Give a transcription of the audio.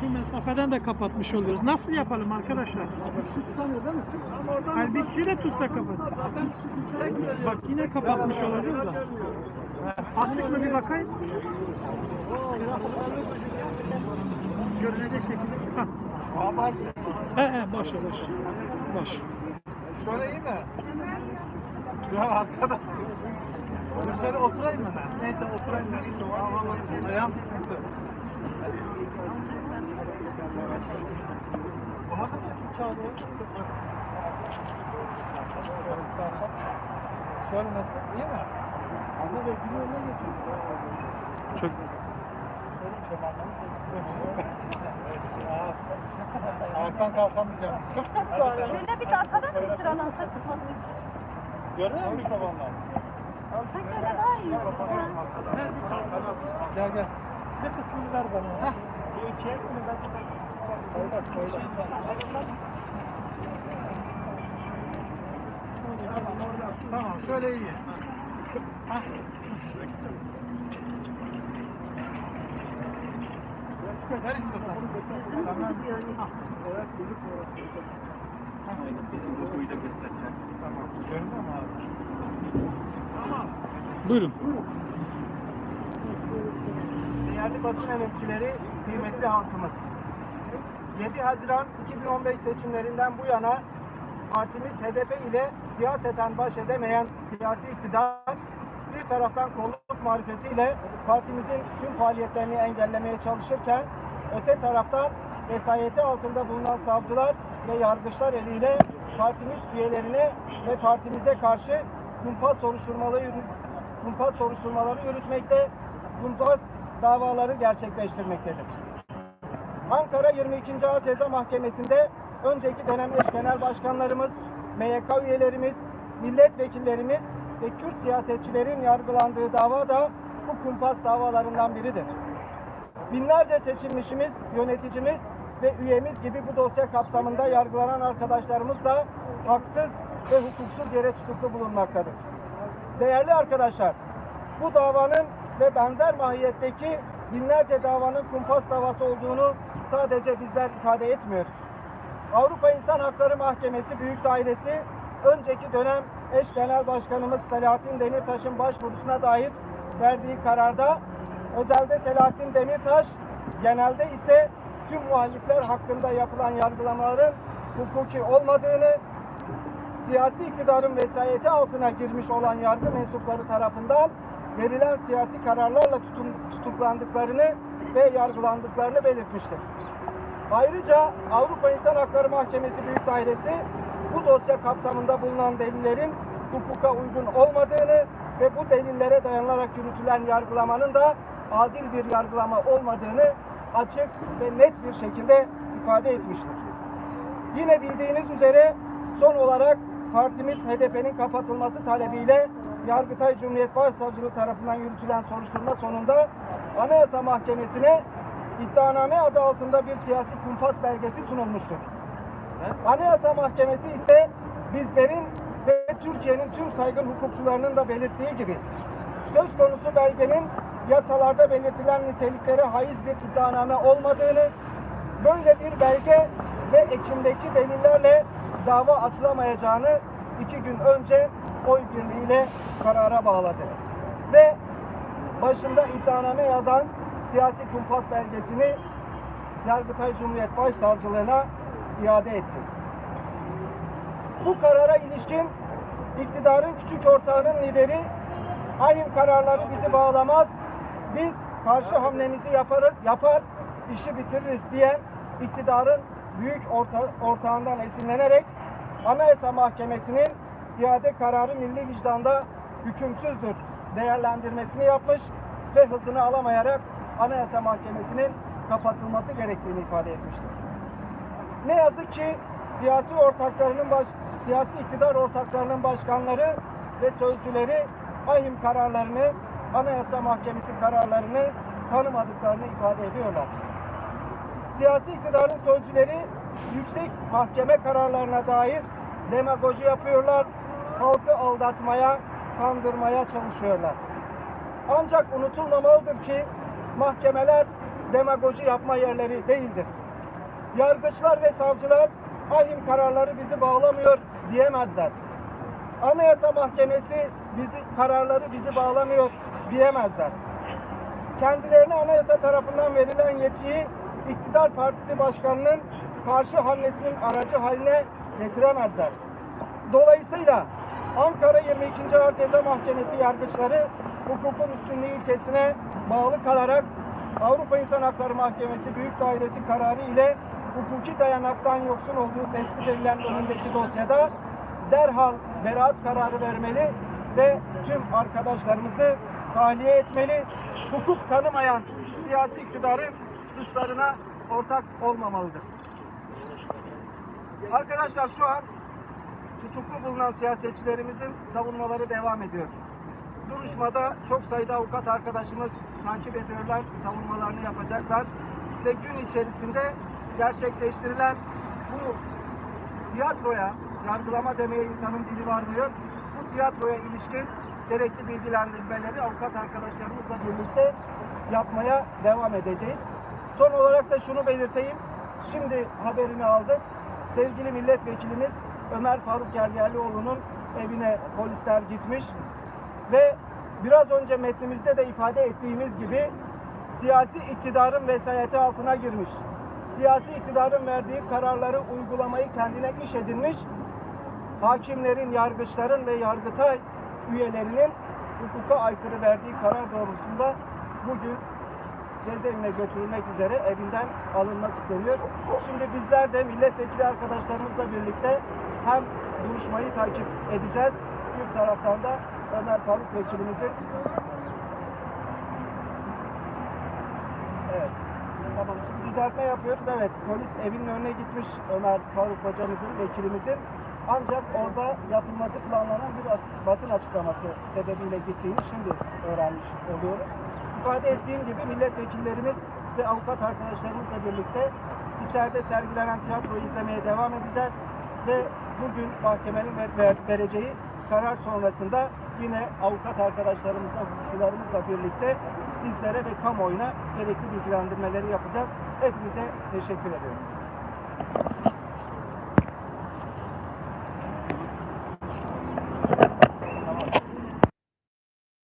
Şu mesafeden de kapatmış oluyoruz. Nasıl yapalım arkadaşlar? Hayır, bir kere tutsa kapat. Bak yine kapatmış olacağız da. Açık mı bir bakayım? Görünecek şekilde. Boş. Boş. Şöyle iyi mi? Ya arkadaş. Şöyle oturayım mı ben? Neyse oturayım ben. Ayağım sıkıntı. Şöyle nasıl? İyi mi? Ama böyle bir yoluna geçiyoruz. Çok. Ayaktan kalkamayacağım. Şöyle bir de arkadan mı sıradan tutması için? Görüyor musun babanlar? Sanki öyle daha iyi. Gel gel. Bir kısmını ver bana. Bir ikiye mi? Koydak. Tamam, şöyle iyi. Ver istiyorsan. Tamam. Tamam. Göründü mü abi? Tamam. Buyurun. Değerli basın emekçileri, kıymetli halkımız. 7 Haziran 2015 seçimlerinden bu yana partimiz HDP ile siyaseten baş edemeyen siyasi iktidar bir taraftan kolluk marifetiyle partimizin tüm faaliyetlerini engellemeye çalışırken öte taraftan vesayeti altında bulunan savcılar ve yargıçlar eliyle partimiz üyelerine ve partimize karşı kumpas soruşturmaları yürütmekte, kumpas davaları gerçekleştirmektedir. Ankara 22. Ağır Ceza Mahkemesi'nde önceki dönem eş genel başkanlarımız, MYK üyelerimiz, milletvekillerimiz ve Kürt siyasetçilerin yargılandığı dava da bu kumpas davalarından biridir. Binlerce seçilmişimiz, yöneticimiz ve üyemiz gibi bu dosya kapsamında yargılanan arkadaşlarımız da haksız ve hukuksuz yere tutuklu bulunmaktadır. Değerli arkadaşlar, bu davanın ve benzer mahiyetteki binlerce davanın kumpas davası olduğunu sadece bizler ifade etmiyoruz. Avrupa İnsan Hakları Mahkemesi Büyük Dairesi önceki dönem eş genel başkanımız Selahattin Demirtaş'ın başvurusuna dair verdiği kararda özelde Selahattin Demirtaş, genelde ise tüm muhalifler hakkında yapılan yargılamaların hukuki olmadığını, siyasi iktidarın vesayeti altına girmiş olan yargı mensupları tarafından verilen siyasi kararlarla tutuklandıklarını ve yargılandıklarını belirtmiştir. Ayrıca Avrupa İnsan Hakları Mahkemesi Büyük Dairesi bu dosya kapsamında bulunan delillerin hukuka uygun olmadığını ve bu delillere dayanarak yürütülen yargılamanın da adil bir yargılama olmadığını açık ve net bir şekilde ifade etmiştir. Yine bildiğiniz üzere son olarak partimiz HDP'nin kapatılması talebiyle Yargıtay Cumhuriyet Başsavcılığı tarafından yürütülen soruşturma sonunda Anayasa Mahkemesi'ne iddianame adı altında bir siyasi kumpas belgesi sunulmuştur. Anayasa Mahkemesi ise bizlerin ve Türkiye'nin tüm saygın hukukçularının da belirttiği gibi söz konusu belgenin yasalarda belirtilen niteliklere haiz bir iddianame olmadığını, böyle bir belge ve Ekim'deki delillerle dava açılamayacağını 2 gün önce oy birliğiyle karara bağladı. Ve başında iddianame yazan siyasi kumpas belgesini Yargıtay Cumhuriyet Başsavcılığına iade etti. Bu karara ilişkin iktidarın küçük ortağının lideri "Ahim kararları bizi bağlamaz, biz karşı hamlemizi yapar, işi bitiririz" diyen iktidarın büyük ortağından esinlenerek Anayasa Mahkemesi'nin iade kararı milli vicdanda hükümsüzdür değerlendirmesini yapmış ve hızını alamayarak Anayasa Mahkemesi'nin kapatılması gerektiğini ifade etmiştir. Ne yazık ki siyasi iktidar ortaklarının başkanları ve sözcüleri ahim kararlarını, Anayasa Mahkemesi kararlarını tanımadıklarını ifade ediyorlar. Siyasi iktidarın sözcüleri yüksek mahkeme kararlarına dair demagoji yapıyorlar, halkı aldatmaya, kandırmaya çalışıyorlar. Ancak unutulmamalıdır ki Mahkemeler demagoji yapma yerleri değildir. Yargıçlar ve savcılar ahim kararları bizi bağlamıyor diyemezler. Anayasa Mahkemesi kararları bizi bağlamıyor diyemezler. Kendilerine anayasa tarafından verilen yetkiyi iktidar partisi başkanının karşı hamlesinin aracı haline getiremezler. Dolayısıyla Ankara 22. Ağır Ceza Mahkemesi yargıçları hukukun üstünlüğü ilkesine bağlı kalarak Avrupa İnsan Hakları Mahkemesi Büyük Dairesi kararı ile hukuki dayanaktan yoksun olduğu tespit edilen önündeki dosyada derhal beraat kararı vermeli ve tüm arkadaşlarımızı tahliye etmeli. Hukuk tanımayan siyasi iktidarın suçlarına ortak olmamalıdır. Arkadaşlar şu an tutuklu bulunan siyasetçilerimizin savunmaları devam ediyor. Duruşmada çok sayıda avukat arkadaşımız takip ediyorlar, savunmalarını yapacaklar ve gün içerisinde gerçekleştirilen bu tiyatroya, yargılama demeye insanın dili varmıyor, bu tiyatroya ilişkin gerekli bilgilendirmeleri avukat arkadaşlarımızla birlikte yapmaya devam edeceğiz. Son olarak da şunu belirteyim, şimdi haberini aldık. Sevgili milletvekilimiz Ömer Faruk Gergerlioğlu'nun evine polisler gitmiş ve biraz önce metnimizde de ifade ettiğimiz gibi siyasi iktidarın vesayeti altına girmiş. Siyasi iktidarın verdiği kararları uygulamayı kendine iş edinmiş. Hakimlerin, yargıçların ve Yargıtay üyelerinin hukuka aykırı verdiği karar doğrultusunda bugün cezaevine götürülmek üzere evinden alınmak isteniyor. Şimdi bizler de milletvekili arkadaşlarımızla birlikte hem duruşmayı takip edeceğiz. Bir taraftan da Ömer Faruk vekilimizin tamam, şimdi düzeltme yapıyoruz. Evet, polis evinin önüne gitmiş Ömer Faruk hocamızın, vekilimizin. Ancak orada yapılması planlanan bir basın açıklaması sebebiyle gittiğini şimdi öğrenmiş oluyoruz. İfade ettiğim gibi milletvekillerimiz ve avukat arkadaşlarımızla birlikte içeride sergilenen tiyatroyu izlemeye devam edeceğiz ve bugün mahkemenin vereceği karar sonrasında yine avukat arkadaşlarımızla, hukukçularımızla birlikte sizlere ve kamuoyuna gerekli bilgilendirmeleri yapacağız. Hepinize teşekkür ediyorum.